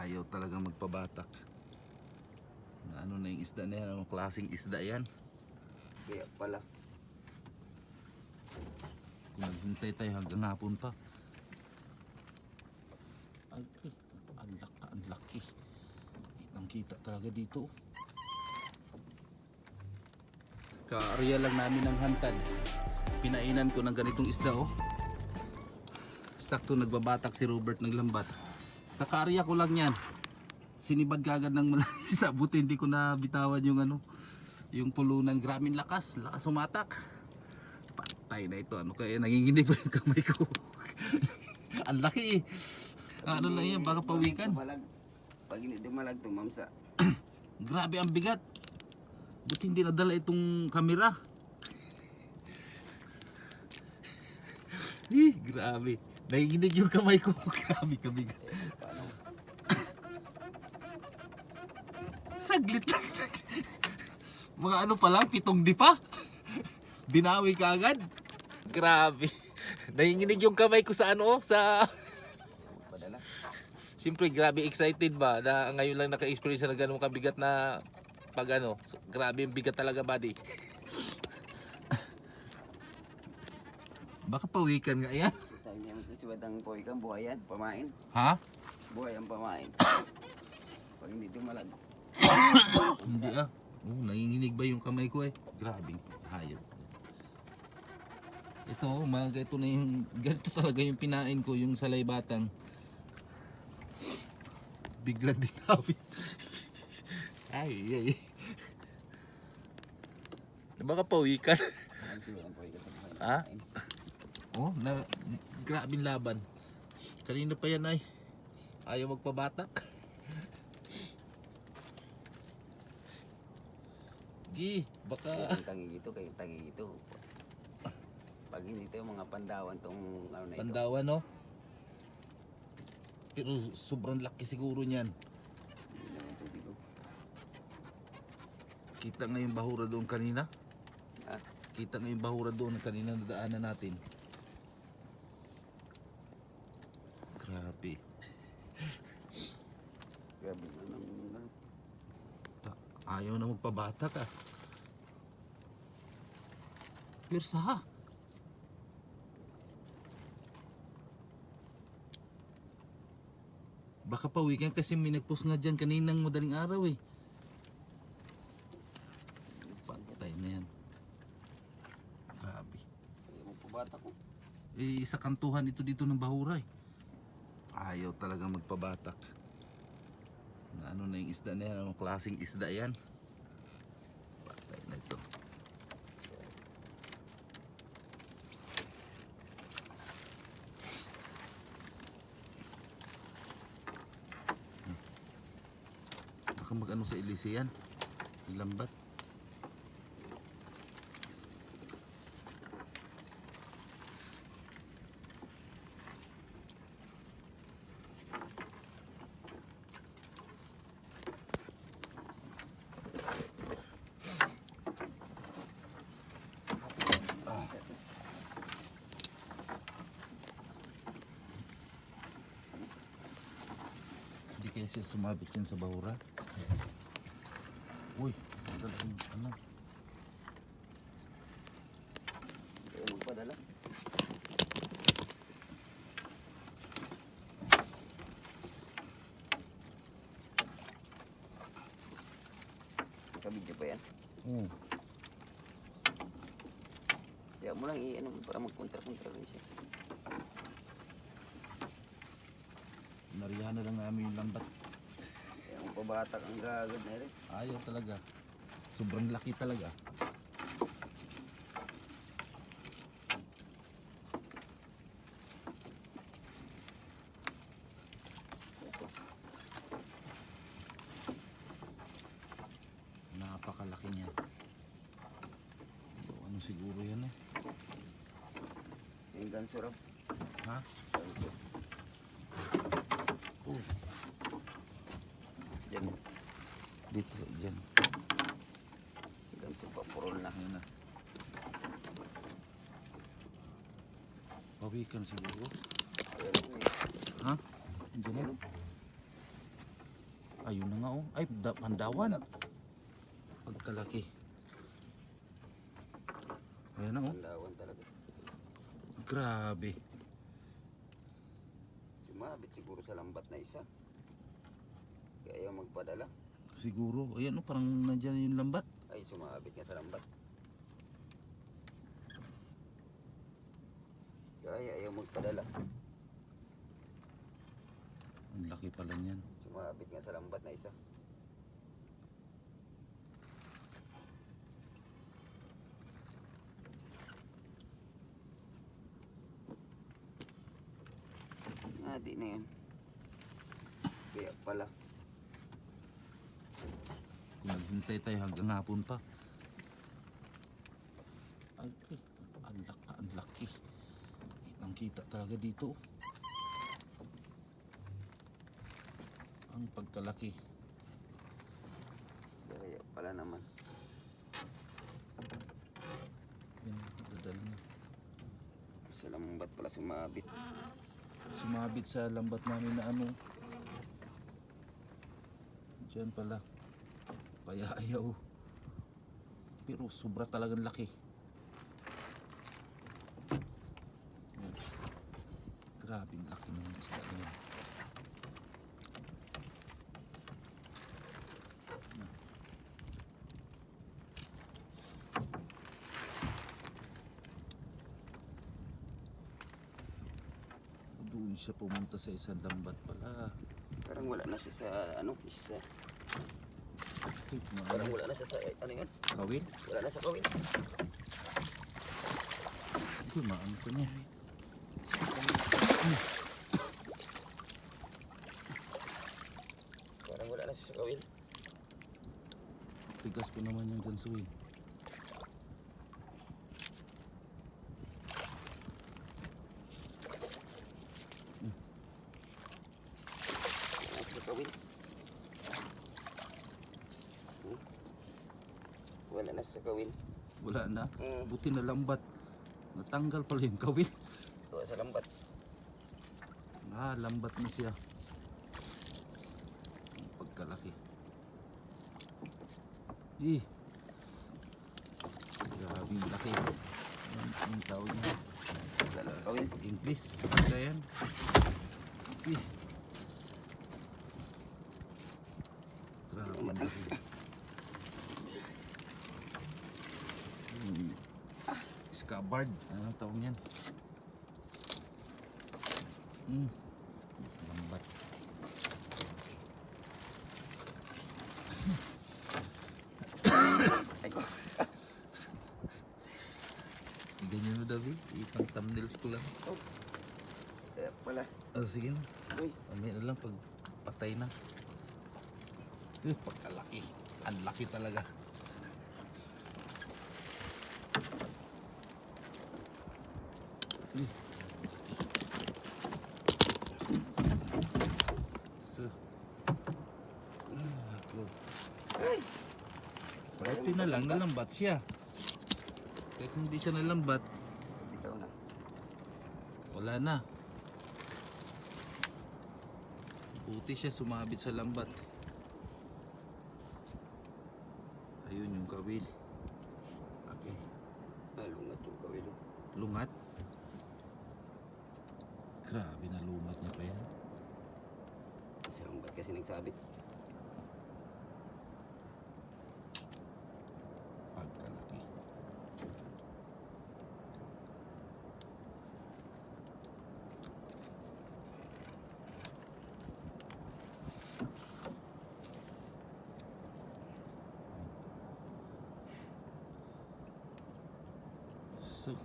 Ayaw talagang magpabatak. Ano na yung isda na yan? Anong klaseng isda yan? Kaya pala. Naghintay tayo hanggang hapon pa. Ay, ang laki. Kitang kita talaga dito. Ka-area lang namin ng hantad. Pinainan ko ng ganitong isda oh. Sakto nagbabatak si Robert ng lambat. Kaka-area ko lang yan. Sinibad kagad ng malaki sa buti, hindi ko na bitawan yung ano, yung pulunan. Graming lakas sumatak. Patay na ito, ano kaya nanginginig pa yung kamay ko. Ang laki eh. Ano lang yan, baka pawikan. Pag hindi dumalag to, mamsa. Grabe ang bigat. Buti hindi nadala itong kamera. Grabe. Nanginginig yung kamay ko. Grabe kabigat. Saglit lang. Mga ano pa lang, 7 di pa. Dinawi ka agad. Grabe. Nanginginig yung kamay ko sa ano, sa... Padala. Siyempre, grabe excited ba na ngayon lang naka-experience na ganun kabigat na pag ano. So, grabe yung bigat talaga, buddy. Baka pawikan nga yan. Sabi niya mo si Badang Poy kang buhayan, pamain. Ha? Buhay ang pamain. Pag hindi dumalag. Hindi ah. Nanginginig ba yung kamay ko eh? Grabe. Hayop. Ito, umaga ito na yung, ganito talaga yung pinain ko, yung salay batang. Biglang dinawi. Ay. Baka pawikan. Si Badang Poy ka sa buhay. Ha? Oh, grabing laban. Kanina pa yan ay. Ayaw magpabatak. Baka Kayong tangi ito. Pag hindi ito mga pandawan tong ano na ito. Pandawan no? Pero sobrang laki siguro niyan. Hindi naman tubig ko. Kita nga yung bahura doon kanina. Ha? Kita nga yung bahura doon kanina na daanan natin. Grabe. Grabe naman. Ayaw na magpabatak ah. Pirsa ha. Baka pa weekend kasi may nagpost nga dyan kaninang madaling araw eh. Patay na yan. Grabe. Ayaw mo pabata ko. Eh, sa kantuhan ito dito ng bahura eh. Ayaw talaga magpabatak. Ano na yung isda na yan? Anong klaseng isda yan? Patay na ito. Baka mag-ano sa ilisi yan? Ilambat. Hindi kaya siya sumabit yan sa bahura. Uy, ano? Ayaw magpadala. Nakabidyo pa yan. Oo. Kaya mo lang i-ano para mag-kontra-kontra rin siya. Nariyahan na lang namin yung lambat. Kaya ang pabatak ang gagad na rin. Ayaw talaga. Sobrang laki talaga. Napakalaki niya. So, ano siguro yan eh? Yung ganso raw. Ha? Ganso. Oh, Yan. dito, dyan. Ganso pa purol na. Ayan na. Pawikan siguro. Ayan, Ha? Diyan na. Ayun na nga oh. Ay, pandawan. Pagkalaki. Ayan na oh. Pandawan talaga. Grabe. Sumabit siguro sa lambat na isa. Kaya ayaw magpadala. Siguro. Ayan oh, parang nandyan yung lambat. Ay, sumabit nga sa lambat. Kaya ayaw magpadala. Ang laki pala niyan. Sumabit nga sa lambat na isa. Di na yan. Kaya pala. Kung naghintay tayo hanggang hapon pa. Ay, ang laki. Kitang kita talaga dito. Ang pagkalaki. Kaya pala naman. Yan, dadal na. Sa lambat pala sumabit. Sumabit sa lambat namin na ano. Diyan pala. Kaya ayaw. Pero sobra talagang laki. Yan. Grabing laki ng isda na yan. Doon siya pumunta sa isang lambat pala. Parang wala na siya sa ano, isa. Ay, Parang mga wala na siya sa ano yun? kawil. Wala na sa kawin. Ito, maano ko niya. Parang wala na siya sa kawin. Tigas pa naman yung gansuin. Wala na sa kawin. Wala na sa kawin. Wala na. Mm. Buti na lambat. Natanggal pala yung kawil. Wala sa lambat. Ah, lambat na siya. Ang pagkalaki. Eh. Grabe yung laki. Ang tawag niya. Wala na sa kawin. English. Ano yan? Eh. Grabe yung laki. Scabbard. Anong tawag yan? Lambat. Ay ko. Ganyan mo, David. Ipang thumbnails ko lang. Kaya pala. Oh, sige na. Uy. Mamaya na lang pag patay na. Pagkalaki. Ang laki talaga. So. Ay. Kahit yun na lang, nalambat siya. Kahit hindi siya nalambat, Bitaw na. wala na. Buti siya sumabit sa lambat. Ayun yung kawil. Okay. Nalungat yung kawin. Lungat. Grabe na lumat niya pa yan. Sa lambat kasi nagsabit. Pagkalaki. So,